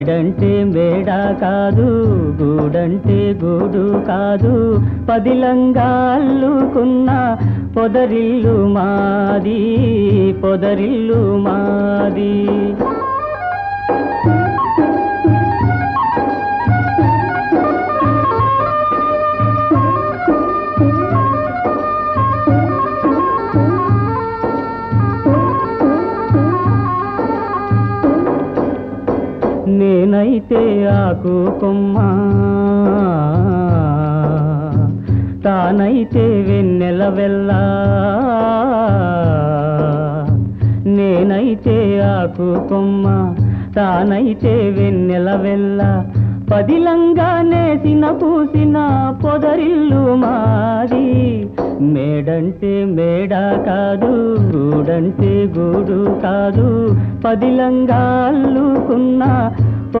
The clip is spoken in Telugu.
మేడంటే మేడ కాదు, గూడంటే గూడు కాదు, పదిలంగా అల్లుకున్న పొదరిల్లు మాది, పొదరిల్లు మాది. నేనైతే ఆకు కొమ్మ, తానైతే వెన్నెల వెల్ల. నేనైతే ఆకు కొమ్మ, తానైతే వెన్నెల వెల్ల, పదిలంగా నేసిన పూసిన పొదరిల్లు మాది. మేడంటే మేడ కాదు, గూడంటే గూడు కాదు, పదిలంగా అల్లుకున్న